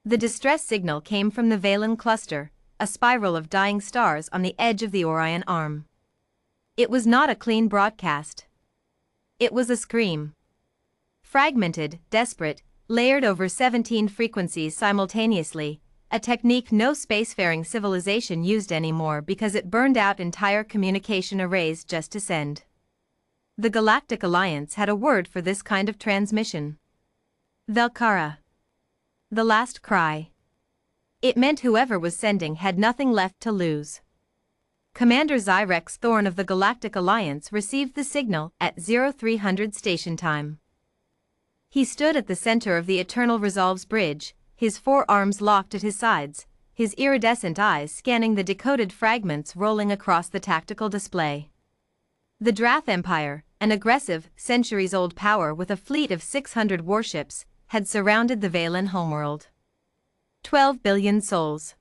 The distress signal came from the Valen cluster, a spiral of dying stars on the edge of the Orion arm. It was not a clean broadcast. It was a scream. Fragmented, desperate, layered over 17 frequencies simultaneously, a technique no spacefaring civilization used anymore because it burned out entire communication arrays just to send. The Galactic Alliance had a word for this kind of transmission. Velkara. The last cry. It meant whoever was sending had nothing left to lose. Commander Zyrex Thorn of the Galactic Alliance received the signal at 0300 station time. He stood at the center of the Eternal Resolves bridge, his forearms locked at his sides, his iridescent eyes scanning the decoded fragments rolling across the tactical display. The Drath Empire, an aggressive, centuries-old power with a fleet of 600 warships, had surrounded the Valen homeworld. 12 billion souls.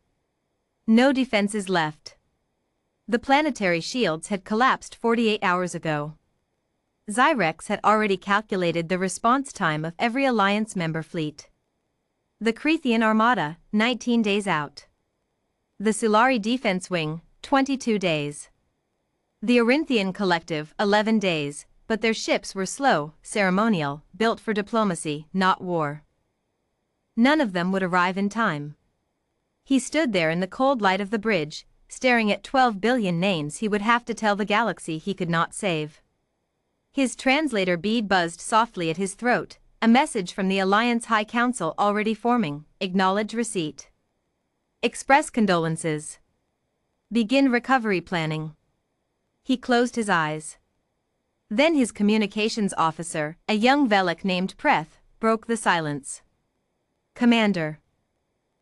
No defenses left. The planetary shields had collapsed 48 hours ago. Zyrex had already calculated the response time of every Alliance member fleet. The Crethean Armada, 19 days out. The Sulari Defense Wing, 22 days. The Orinthian Collective, 11 days, but their ships were slow, ceremonial, built for diplomacy, not war. None of them would arrive in time. He stood there in the cold light of the bridge, staring at 12 billion names he would have to tell the galaxy he could not save. His translator bead buzzed softly at his throat, a message from the Alliance High Council already forming: acknowledge receipt. Express condolences. Begin recovery planning. He closed his eyes. Then his communications officer, a young Velek named Preth, broke the silence. Commander.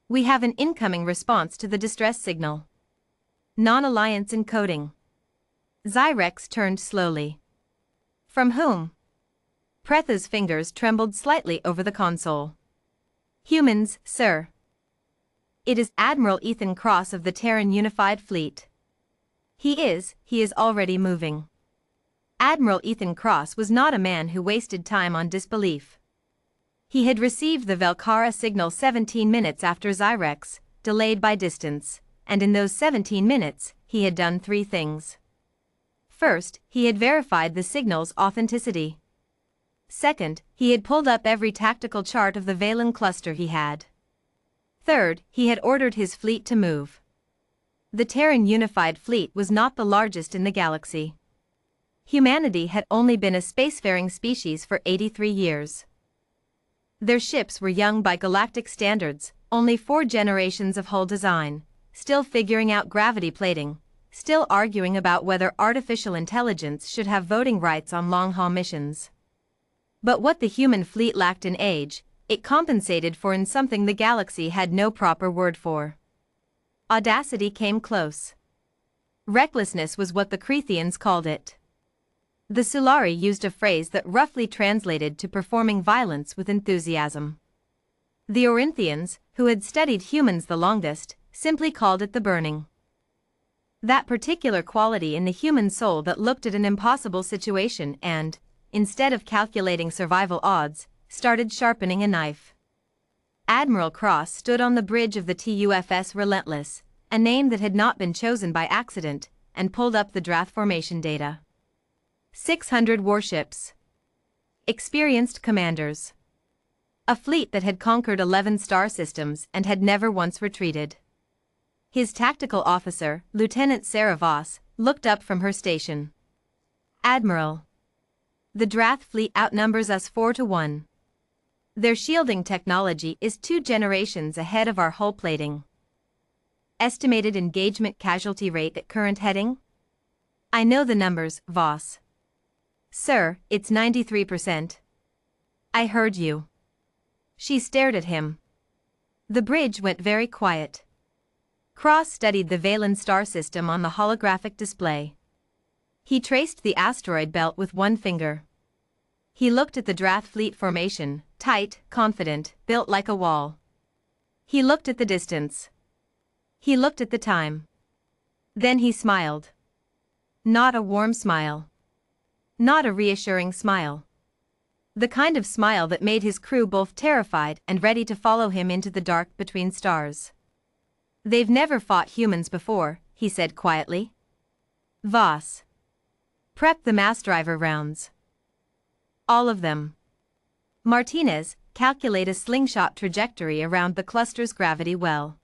We have an incoming response to the distress signal. Non-Alliance encoding. Zyrex turned slowly. From whom? Pretha's fingers trembled slightly over the console. Humans, sir. It is Admiral Ethan Cross of the Terran Unified Fleet. He is already moving. Admiral Ethan Cross was not a man who wasted time on disbelief. He had received the Velkara signal 17 minutes after Zyrex, delayed by distance, and in those 17 minutes, he had done 3 things. First, he had verified the signal's authenticity. Second, he had pulled up every tactical chart of the Valen cluster he had. Third, he had ordered his fleet to move. The Terran Unified Fleet was not the largest in the galaxy. Humanity had only been a spacefaring species for 83 years. Their ships were young by galactic standards, only 4 generations of hull design, still figuring out gravity plating, still arguing about whether artificial intelligence should have voting rights on long-haul missions. But what the human fleet lacked in age, it compensated for in something the galaxy had no proper word for. Audacity came close. Recklessness was what the Cretheans called it. The Sulari used a phrase that roughly translated to performing violence with enthusiasm. The Orinthians, who had studied humans the longest, simply called it the burning. That particular quality in the human soul that looked at an impossible situation and, instead of calculating survival odds, started sharpening a knife. Admiral Cross stood on the bridge of the TUFS Relentless, a name that had not been chosen by accident, and pulled up the Drath formation data. 600 warships. Experienced commanders. A fleet that had conquered 11 star systems and had never once retreated. His tactical officer, Lieutenant Sarah Voss, looked up from her station. Admiral. The Drath fleet outnumbers us 4-1. Their shielding technology is 2 generations ahead of our hull plating. Estimated engagement casualty rate at current heading? I know the numbers, Voss. Sir, it's 93%. I heard you. She stared at him. The bridge went very quiet. Cross studied the Valen star system on the holographic display. He traced the asteroid belt with one finger. He looked at the Drath fleet formation, tight, confident, built like a wall. He looked at the distance. He looked at the time. Then he smiled. Not a warm smile. Not a reassuring smile. The kind of smile that made his crew both terrified and ready to follow him into the dark between stars. "They've never fought humans before," he said quietly. "Voss. Prep the mass driver rounds. All of them. Martinez, calculate a slingshot trajectory around the cluster's gravity well.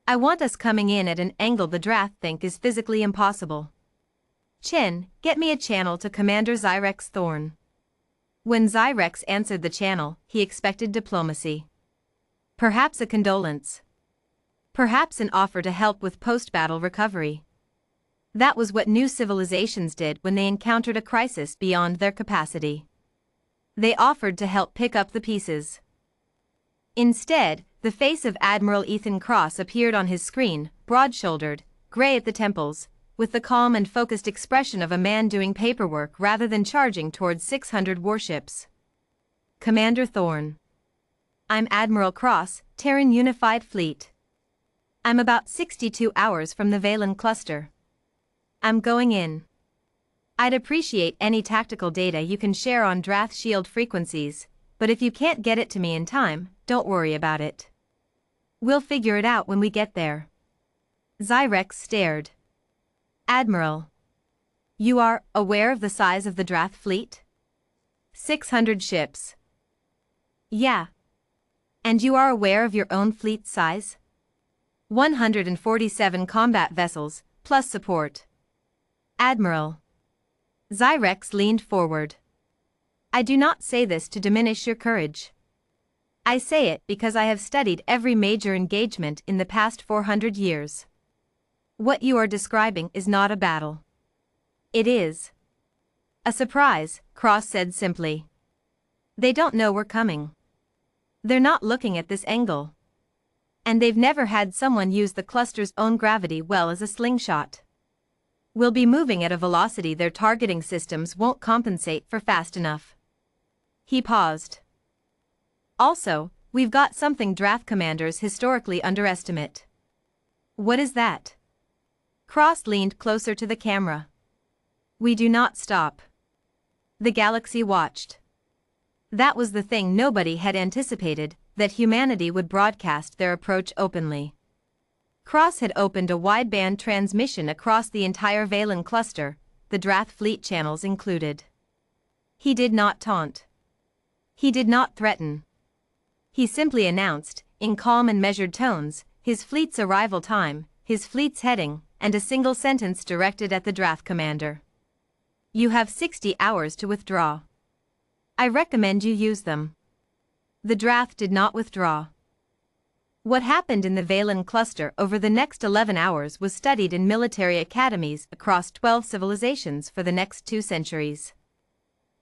I want us coming in at an angle the Drath think is physically impossible. Chen, get me a channel to Commander Zyrex Thorn." When Zyrex answered the channel, he expected diplomacy. Perhaps a condolence. Perhaps an offer to help with post-battle recovery. That was what new civilizations did when they encountered a crisis beyond their capacity. They offered to help pick up the pieces. Instead, the face of Admiral Ethan Cross appeared on his screen, broad-shouldered, gray at the temples, with the calm and focused expression of a man doing paperwork rather than charging towards 600 warships. "Commander Thorn. I'm Admiral Cross, Terran Unified Fleet. I'm about 62 hours from the Valen cluster. I'm going in. I'd appreciate any tactical data you can share on Drath shield frequencies, but if you can't get it to me in time, don't worry about it. We'll figure it out when we get there." Zyrex stared. "Admiral. You are aware of the size of the Drath fleet? 600 ships. Yeah. And you are aware of your own fleet size? 147 combat vessels, plus support. Admiral." Zyrex leaned forward. "I do not say this to diminish your courage. I say it because I have studied every major engagement in the past 400 years. What you are describing is not a battle. It is a surprise," Cross said simply. "They don't know we're coming. They're not looking at this angle. And they've never had someone use the cluster's own gravity well as a slingshot. We'll be moving at a velocity their targeting systems won't compensate for fast enough." He paused. "Also, we've got something Drath commanders historically underestimate." "What is that?" Cross leaned closer to the camera. "We do not stop." The galaxy watched. That was the thing nobody had anticipated, that humanity would broadcast their approach openly. Cross had opened a wideband transmission across the entire Valen cluster, the Drath fleet channels included. He did not taunt. He did not threaten. He simply announced, in calm and measured tones, his fleet's arrival time, his fleet's heading, and a single sentence directed at the Drath commander. "You have 60 hours to withdraw. I recommend you use them." The Drath did not withdraw. What happened in the Valen cluster over the next 11 hours was studied in military academies across 12 civilizations for the next 2 centuries.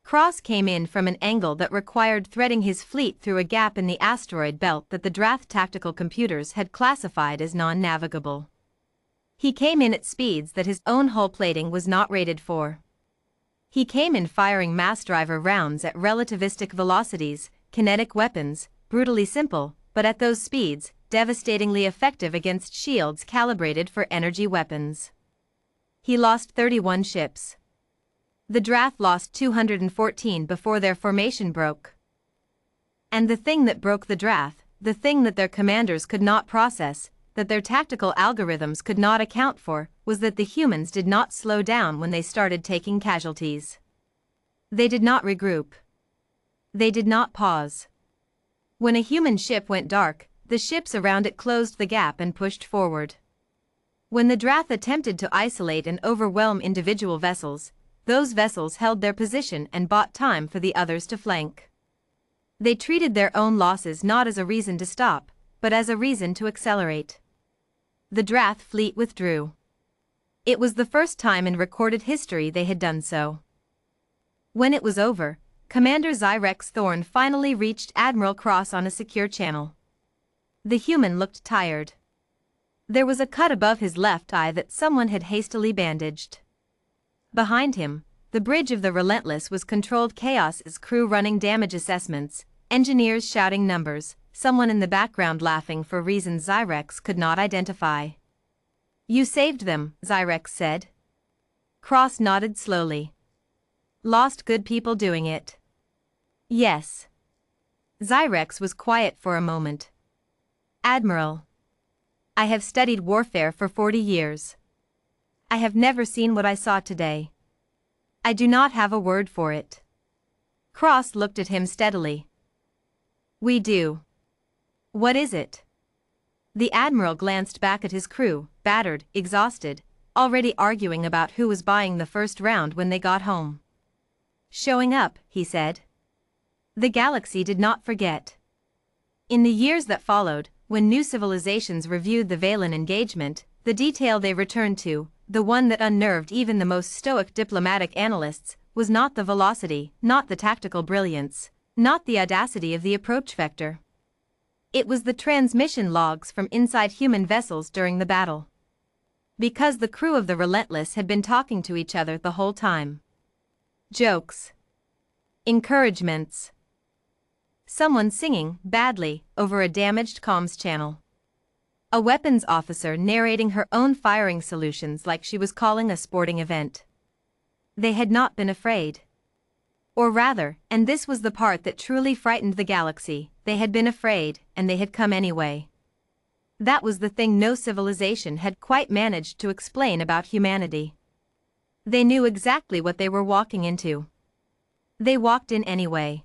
Cross came in from an angle that required threading his fleet through a gap in the asteroid belt that the Drath tactical computers had classified as non-navigable. He came in at speeds that his own hull plating was not rated for. He came in firing mass driver rounds at relativistic velocities, kinetic weapons, brutally simple, but at those speeds, devastatingly effective against shields calibrated for energy weapons. He lost 31 ships. The Drath lost 214 before their formation broke. And the thing that broke the Drath, the thing that their commanders could not process, that their tactical algorithms could not account for, was that the humans did not slow down when they started taking casualties. They did not regroup. They did not pause. When a human ship went dark, the ships around it closed the gap and pushed forward. When the Drath attempted to isolate and overwhelm individual vessels, those vessels held their position and bought time for the others to flank. They treated their own losses not as a reason to stop, but as a reason to accelerate. The Drath fleet withdrew. It was the first time in recorded history they had done so. When it was over, Commander Zyrex Thorn finally reached Admiral Cross on a secure channel. The human looked tired. There was a cut above his left eye that someone had hastily bandaged. Behind him, the bridge of the Relentless was controlled chaos as crew running damage assessments, engineers shouting numbers, someone in the background laughing for reasons Zyrex could not identify. "You saved them," Zyrex said. Cross nodded slowly. "Lost good people doing it. Yes. Zyrex was quiet for a moment. Admiral. I have studied warfare for 40 years. I have never seen what I saw today. I do not have a word for it. Cross looked at him steadily. We do. What is it? The Admiral glanced back at his crew, battered, exhausted, already arguing about who was buying the first round when they got home. Showing up, he said. The galaxy did not forget. In the years that followed, when new civilizations reviewed the Valen engagement, the detail they returned to, the one that unnerved even the most stoic diplomatic analysts, was not the velocity, not the tactical brilliance, not the audacity of the approach vector. It was the transmission logs from inside human vessels during the battle. Because the crew of the Relentless had been talking to each other the whole time. Jokes. Encouragements. Someone singing, badly, over a damaged comms channel. A weapons officer narrating her own firing solutions like she was calling a sporting event. They had not been afraid. Or rather, and this was the part that truly frightened the galaxy, they had been afraid, and they had come anyway. That was the thing no civilization had quite managed to explain about humanity. They knew exactly what they were walking into. They walked in anyway.